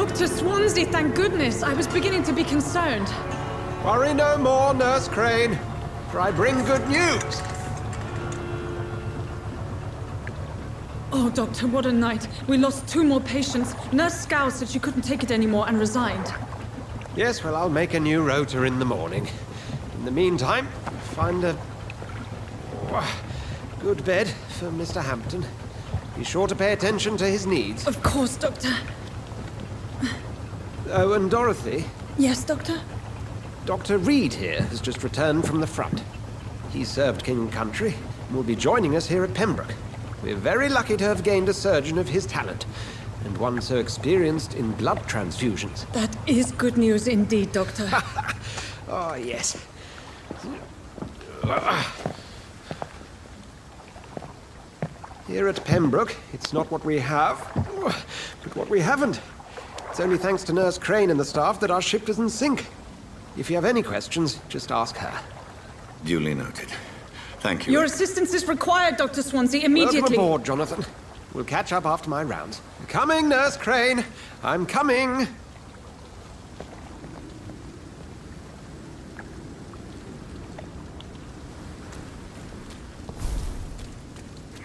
Dr. Swansea, thank goodness. I was beginning to be concerned. Worry no more, Nurse Crane, for I bring good news. Oh, Doctor, what a night. We lost 2 more patients. Nurse Scow said she couldn't take it anymore and resigned. Yes, well, I'll make a new rota in the morning. In the meantime, find a good bed for Mr. Hampton. Be sure to pay attention to his needs. Of course, Doctor. Oh, and Dorothy? Yes, Doctor? Dr. Reed here has just returned from the front. He served King and Country and will be joining us here at Pembroke. We're very lucky to have gained a surgeon of his talent, and one so experienced in blood transfusions. That is good news indeed, Doctor. Oh, yes. Here at Pembroke, it's not what we have, but what we haven't. It's only thanks to Nurse Crane and the staff that our ship doesn't sink. If you have any questions, just ask her. Duly noted. Thank you. Your assistance is required, Dr. Swansea, immediately. Welcome aboard, Jonathan. We'll catch up after my rounds. Coming, Nurse Crane. I'm coming.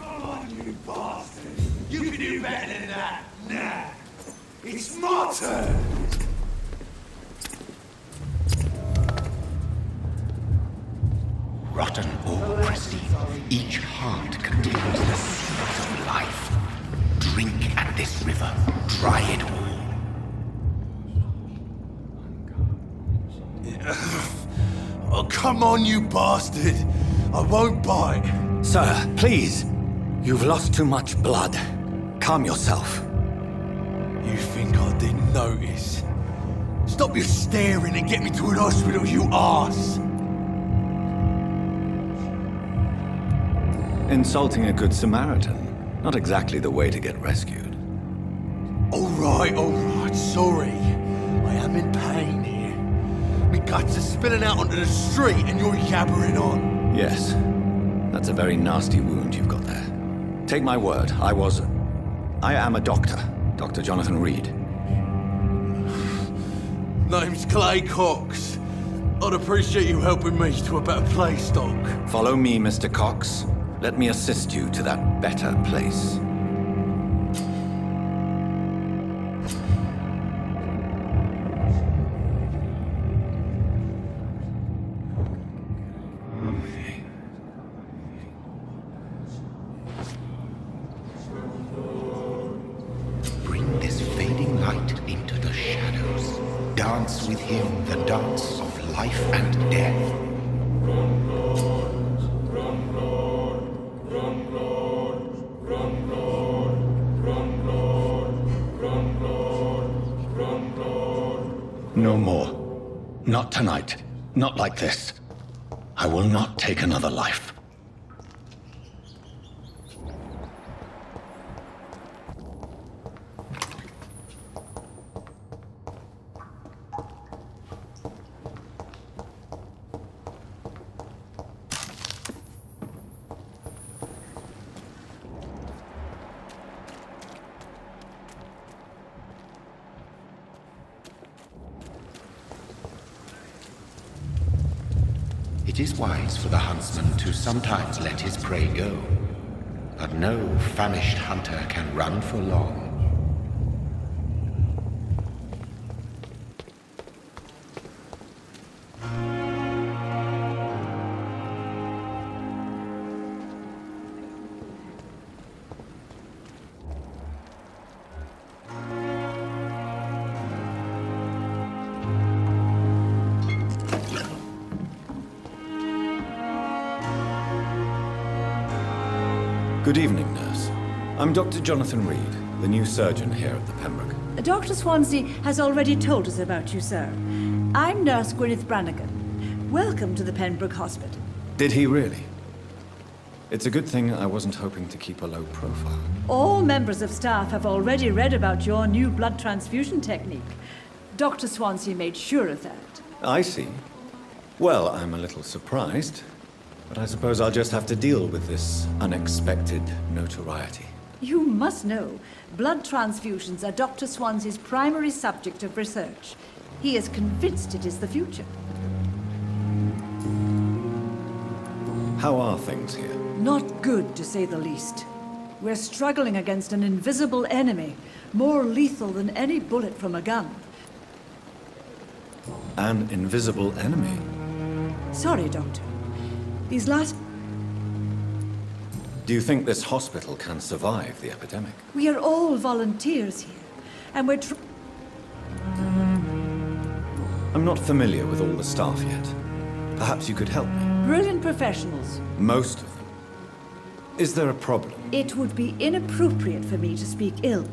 Oh, you bastard! You can do better than that. Nah. It's my turn. Rotten or pristine, each heart contains the seeds of life. Drink at this river, dry it all. Oh, come on, you bastard! I won't bite. Sir, please. You've lost too much blood. Calm yourself. You think I didn't notice? Stop your staring and get me to an hospital, you arse! Insulting a good Samaritan. Not exactly the way to get rescued. All right, sorry. I am in pain here. Me guts are spilling out onto the street and you're yabbering on. Yes. That's a very nasty wound you've got there. Take my word, I am a doctor. Dr. Jonathan Reed. Name's Clay Cox. I'd appreciate you helping me to a better place, Doc. Follow me, Mr. Cox. Let me assist you to that better place. Bring this fading light into the shadows. Dance with him the dance of life and death. No more. Not tonight. Not like this. I will not take another life. It is wise for the huntsman to sometimes let his prey go, but no famished hunter can run for long. Good evening, nurse. I'm Dr. Jonathan Reed, the new surgeon here at the Pembroke. Dr. Swansea has already told us about you, sir. I'm Nurse Gwyneth Brannigan. Welcome to the Pembroke Hospital. Did he really? It's a good thing I wasn't hoping to keep a low profile. All members of staff have already read about your new blood transfusion technique. Dr. Swansea made sure of that. I see. Well, I'm a little surprised, but I suppose I'll just have to deal with this unexpected notoriety. You must know, blood transfusions are Dr. Swansea's primary subject of research. He is convinced it is the future. How are things here? Not good, to say the least. We're struggling against an invisible enemy, more lethal than any bullet from a gun. An invisible enemy? Sorry, Doctor. These last... Do you think this hospital can survive the epidemic? We are all volunteers here, and we're I'm not familiar with all the staff yet. Perhaps you could help me. brilliant professionals. Most of them. Is there a problem? It would be inappropriate for me to speak ill.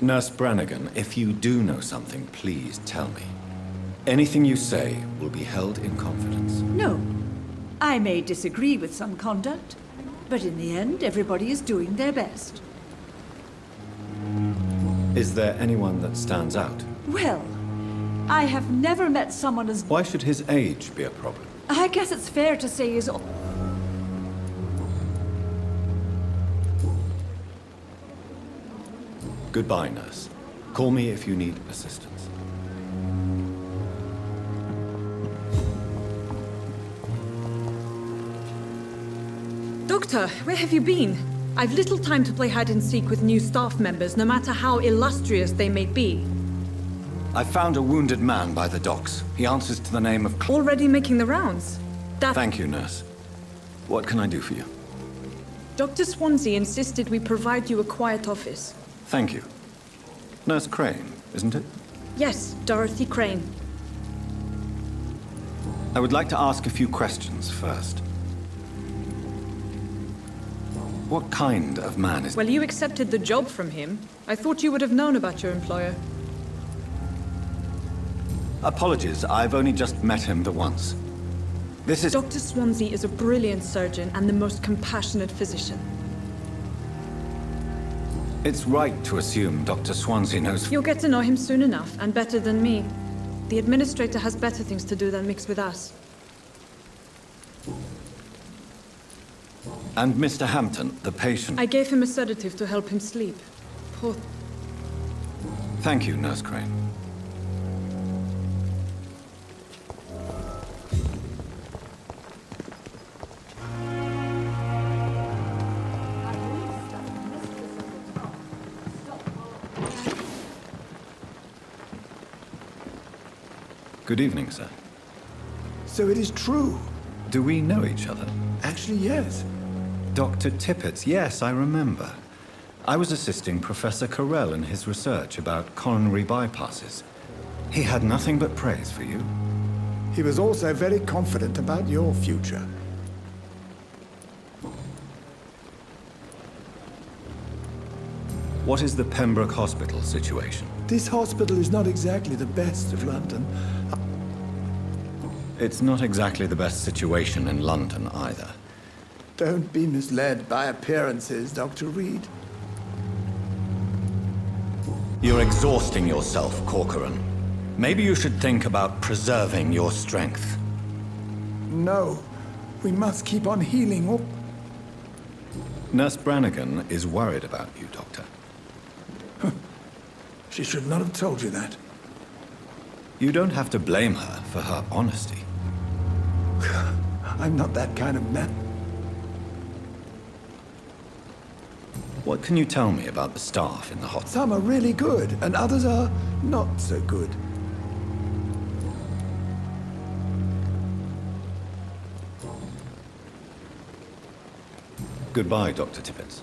Nurse Brannigan, if you do know something, please tell me. Anything you say will be held in confidence. No. I may disagree with some conduct, but in the end, everybody is doing their best. Is there anyone that stands out? Well, I have never met someone as... Why should his age be a problem? I guess it's fair to say he's... Goodbye, nurse. Call me if you need assistance. Doctor, where have you been? I've little time to play hide and seek with new staff members, no matter how illustrious they may be. I found a wounded man by the docks. He answers to the name of... Already making the rounds. Thank you, nurse. What can I do for you? Dr. Swansea insisted we provide you a quiet office. Thank you. Nurse Crane, isn't it? Yes, Dorothy Crane. I would like to ask a few questions first. What kind of man is... Well, you accepted the job from him. I thought you would have known about your employer. Apologies, I've only just met him the once. This is... Dr. Swansea is a brilliant surgeon and the most compassionate physician. It's right to assume Dr. Swansea knows... You'll get to know him soon enough, and better than me. The administrator has better things to do than mix with us. And Mr. Hampton, the patient... I gave him a sedative to help him sleep. Poor... Thank you, Nurse Crane. Good evening, sir. So it is true. Do we know each other? Actually, yes. Dr. Tippett, yes, I remember. I was assisting Professor Carell in his research about coronary bypasses. He had nothing but praise for you. He was also very confident about your future. What is the Pembroke Hospital situation? This hospital is not exactly the best of London. It's not exactly the best situation in London either. Don't be misled by appearances, Dr. Reed. You're exhausting yourself, Corcoran. Maybe you should think about preserving your strength. No, we must keep on healing or... Nurse Brannigan is worried about you, Doctor. She should not have told you that. You don't have to blame her for her honesty. I'm not that kind of man. What can you tell me about the staff in the hospital? Some are really good, and others are not so good. Goodbye, Dr. Tippett.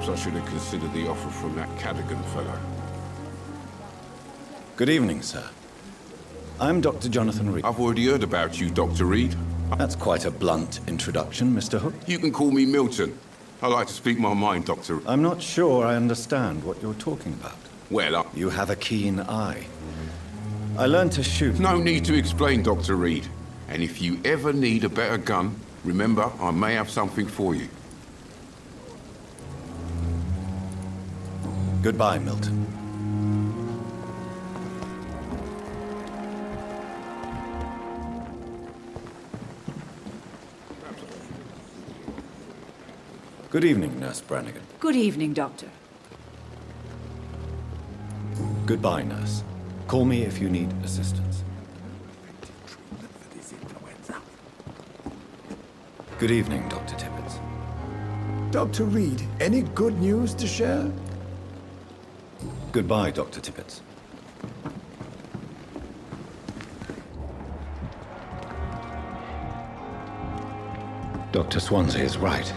Perhaps I should have considered the offer from that Cadogan fellow. Good evening, sir. I'm Dr. Jonathan Reed. I've already heard about you, Dr. Reed. That's quite a blunt introduction, Mr. Hook. You can call me Milton. I like to speak my mind, Doctor. I'm not sure I understand what you're talking about. Well, You have a keen eye. I learned to shoot. no need to explain, Dr. Reed. And if you ever need a better gun, remember, I may have something for you. Goodbye, Milton. Good evening, Nurse Brannigan. Good evening, Doctor. Goodbye, Nurse. Call me if you need assistance. Good evening, Dr. Tippett. Dr. Reed, any good news to share? Goodbye, Dr. Tippett. Dr. Swansea is right.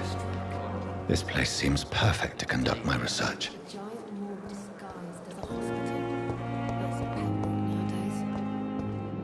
This place seems perfect to conduct my research. Giant morgue disguised as a hospital. Lots of paperwork nowadays.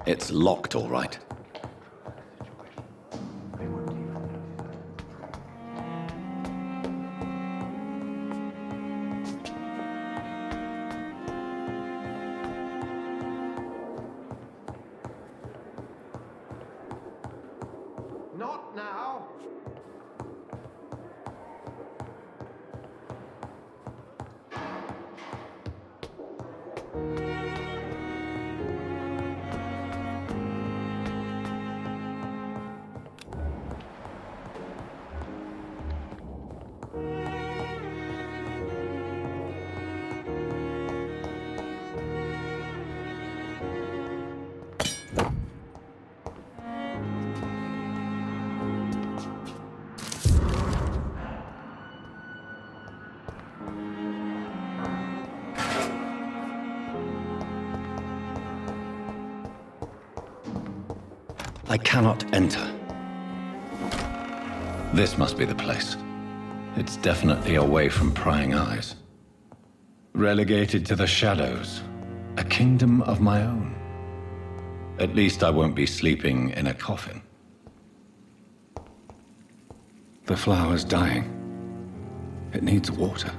It's locked, all right. Not now. I cannot enter. This must be the place. It's definitely away from prying eyes. Relegated to the shadows. A kingdom of my own. At least I won't be sleeping in a coffin. The flower's dying. It needs water.